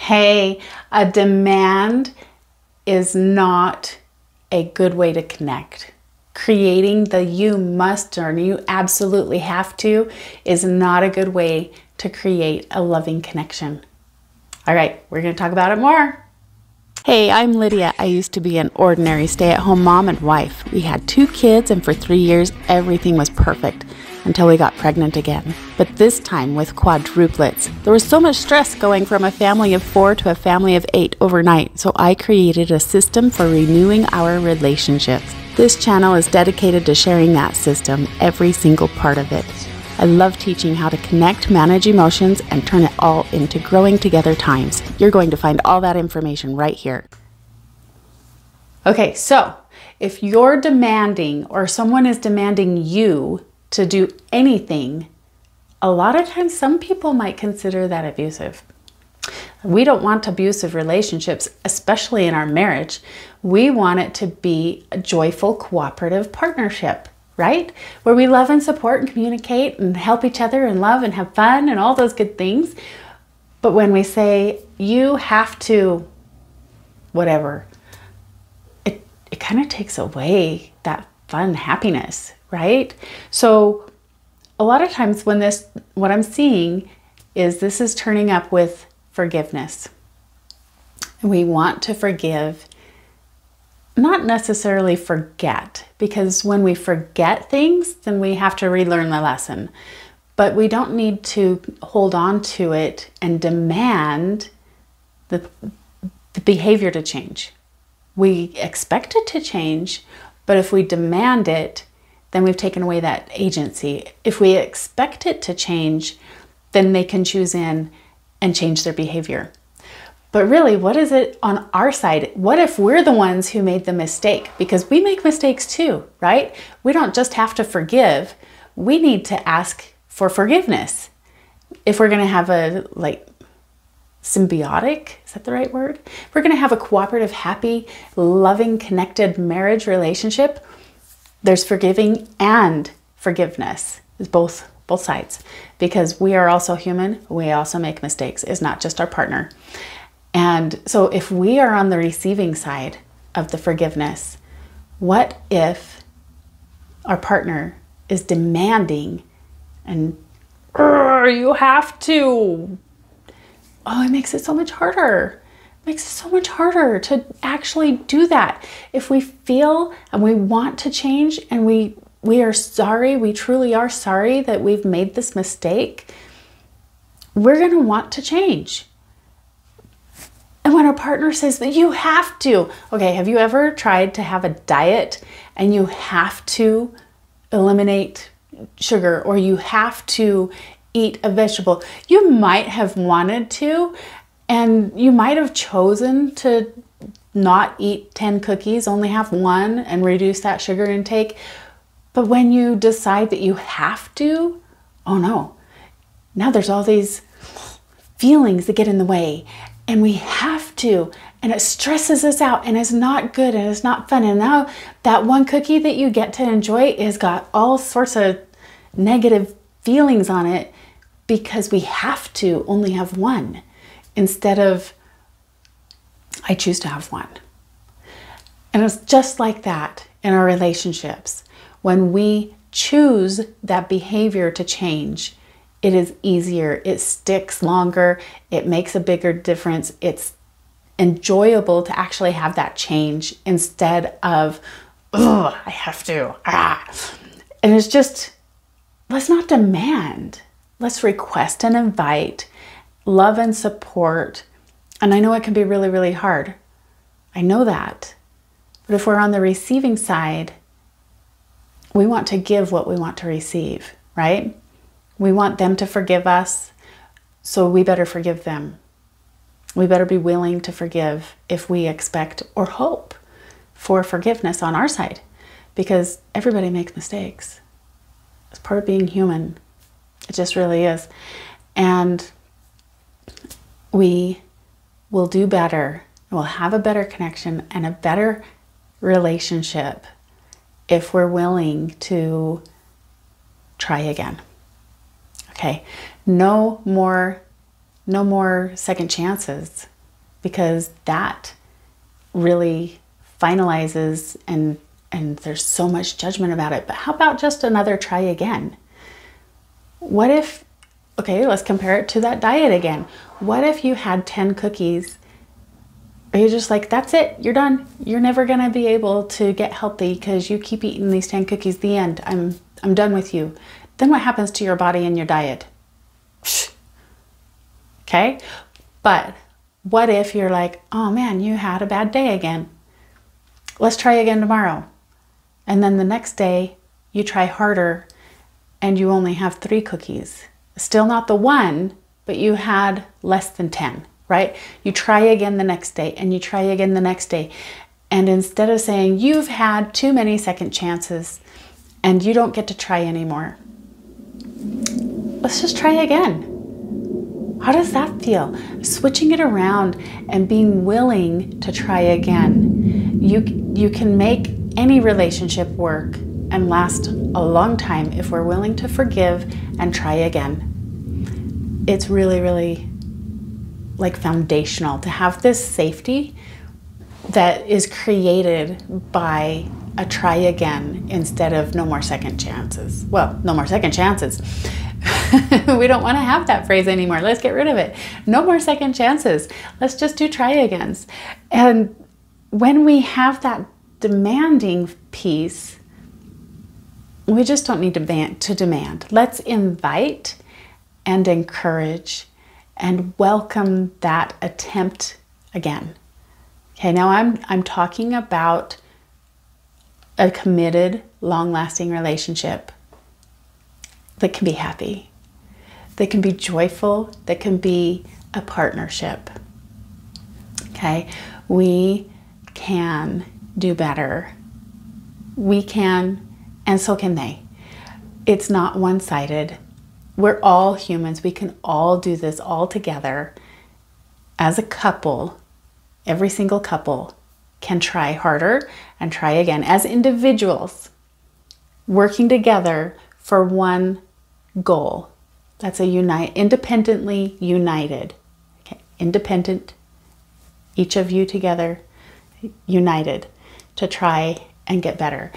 Hey, a demand is not a good way to connect. Creating the you must or you absolutely have to is not a good way to create a loving connection. All right, we're going to talk about it more. Hey, I'm Lydia. I used to be an ordinary stay-at-home mom and wife. We had 2 kids, and for 3 years, everything was perfect until we got pregnant again. But this time with quadruplets. There was so much stress going from a family of 4 to a family of 8 overnight, so I created a system for renewing our relationships. This channel is dedicated to sharing that system, every single part of it. I love teaching how to connect, manage emotions, and turn it all into growing together times. You're going to find all that information right here. Okay, so if you're demanding or someone is demanding you to do anything, a lot of times some people might consider that abusive. We don't want abusive relationships, especially in our marriage. We want it to be a joyful, cooperative partnership. Right? Where we love and support and communicate and help each other and love and have fun and all those good things. But when we say, you have to, whatever, it kind of takes away that fun happiness, right? So a lot of times when what I'm seeing is this is turning up with forgiveness. We want to forgive, not necessarily forget, because when we forget things, then we have to relearn the lesson. But we don't need to hold on to it and demand the behavior to change. We expect it to change, but if we demand it, then we've taken away that agency. If we expect it to change, then they can choose in and change their behavior. But really, what is it on our side? What if we're the ones who made the mistake? Because we make mistakes too, right? We don't just have to forgive. We need to ask for forgiveness. If we're going to have a symbiotic, is that the right word? If we're going to have a cooperative, happy, loving, connected marriage relationship, there's forgiving and forgiveness. It's both sides. Because we are also human. We also make mistakes. It's not just our partner. And so if we are on the receiving side of the forgiveness, what if our partner is demanding and you have to? Oh, it makes it so much harder. It makes it so much harder to actually do that. If we feel and we want to change and we are sorry, we truly are sorry that we've made this mistake, we're going to want to change. And when our partner says that you have to, okay, have you ever tried to have a diet and you have to eliminate sugar or you have to eat a vegetable? You might have wanted to, and you might have chosen to not eat 10 cookies, only have 1 and reduce that sugar intake. But when you decide that you have to, oh no, now there's all these feelings that get in the way. And we have to, and it stresses us out, and it's not good, and it's not fun. And now that 1 cookie that you get to enjoy has got all sorts of negative feelings on it because we have to only have 1 instead of I choose to have 1. And it's just like that in our relationships. When we choose that behavior to change, it is easier, it sticks longer, it makes a bigger difference. It's enjoyable to actually have that change instead of, oh, I have to. And it's just, let's not demand. Let's request and invite, love and support. And I know it can be really, really hard. I know that. But if we're on the receiving side, we want to give what we want to receive, right? We want them to forgive us, so we better forgive them. We better be willing to forgive if we expect or hope for forgiveness on our side, because everybody makes mistakes. It's part of being human. It just really is. And we will do better, we'll have a better connection and a better relationship if we're willing to try again. Okay, no more second chances. because that really finalizes, and there's so much judgment about it. But how about just another try again? What if, okay, let's compare it to that diet again. What if you had 10 cookies? Are you just like, that's it, you're done. You're never gonna be able to get healthy because you keep eating these 10 cookies, the end. I'm done with you. Then what happens to your body and your diet? Okay? But what if you're like, oh man, you had a bad day again. Let's try again tomorrow. And then the next day you try harder and you only have 3 cookies. Still not the 1, but you had less than 10, right? You try again the next day and you try again the next day. And instead of saying you've had too many second chances and you don't get to try anymore, let's just try again. How does that feel? Switching it around and being willing to try again. You can make any relationship work and last a long time if we're willing to forgive and try again. It's really, really like foundational to have this safety that is created by a try again instead of no more second chances. Well, no more second chances. We don't want to have that phrase anymore. Let's get rid of it. No more second chances. Let's just do try agains. And when we have that demanding piece, we just don't need to demand. Let's invite and encourage and welcome that attempt again. Okay, now I'm talking about a committed, long-lasting relationship that can be happy, that can be joyful, that can be a partnership. Okay, we can do better. We can, and so can they. It's not one-sided. We're all humans. We can all do this all together. As a couple, every single couple can try harder and try again. As individuals, working together for one goal. That's independently united. Okay, independent, each of you together, united to try and get better.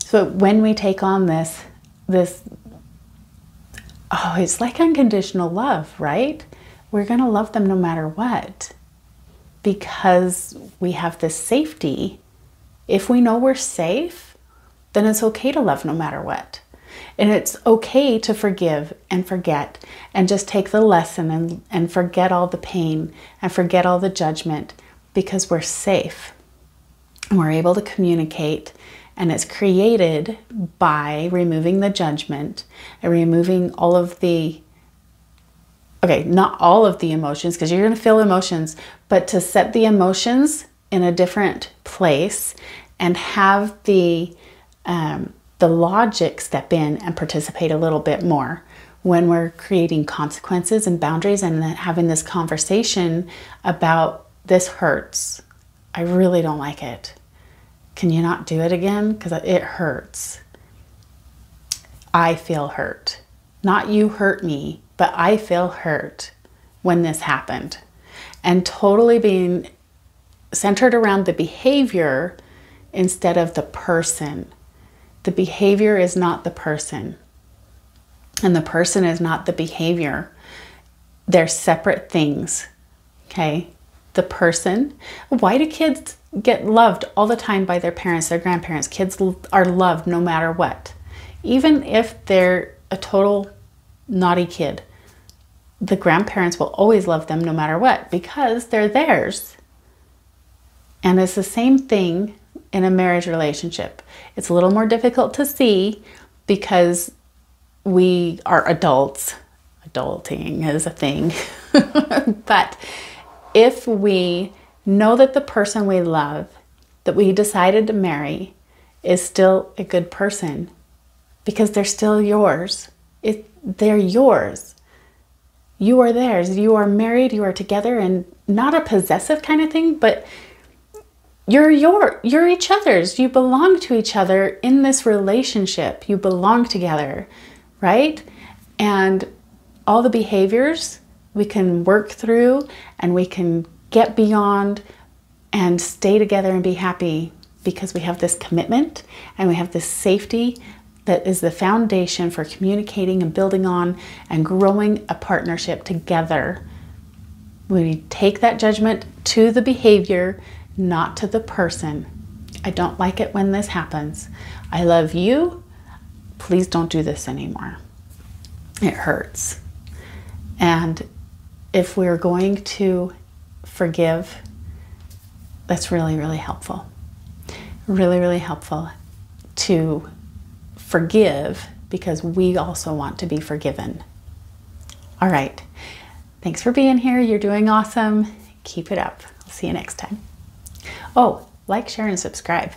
So when we take on this, it's like unconditional love, right? We're going to love them no matter what, because we have this safety. If we know we're safe, then it's okay to love no matter what. And it's okay to forgive and forget and just take the lesson and forget all the pain and forget all the judgment, because we're safe and we're able to communicate. And it's created by removing the judgment and removing all of the, okay, not all of the emotions, because you're going to feel emotions, but to set the emotions in a different place and have the logic step in and participate a little bit more when we're creating consequences and boundaries and having this conversation about, this hurts. I really don't like it. Can you not do it again? Because it hurts. I feel hurt. Not you hurt me, but I feel hurt when this happened. And totally being centered around the behavior instead of the person. The behavior is not the person. And the person is not the behavior. They're separate things. Okay? The person. Why do kids get loved all the time by their parents, their grandparents? Kids are loved no matter what. Even if they're a total naughty kid, the grandparents will always love them no matter what, because they're theirs. And it's the same thing in a marriage relationship. It's a little more difficult to see because we are adults. Adulting is a thing. But if we know that the person we love, that we decided to marry, is still a good person, because they're still yours. They're yours. You are theirs. You are married. You are together, and not a possessive kind of thing, but you're each other's. You belong to each other in this relationship. You belong together, right? And all the behaviors we can work through, and we can get beyond and stay together and be happy because we have this commitment and we have this safety that is the foundation for communicating and building on and growing a partnership together. We take that judgment to the behavior, not to the person. I don't like it when this happens. I love you. Please don't do this anymore. It hurts. And if we're going to forgive, that's really, really helpful. Really, really helpful to forgive because we also want to be forgiven. All right. Thanks for being here. You're doing awesome. Keep it up. I'll see you next time. Oh, like, share, and subscribe.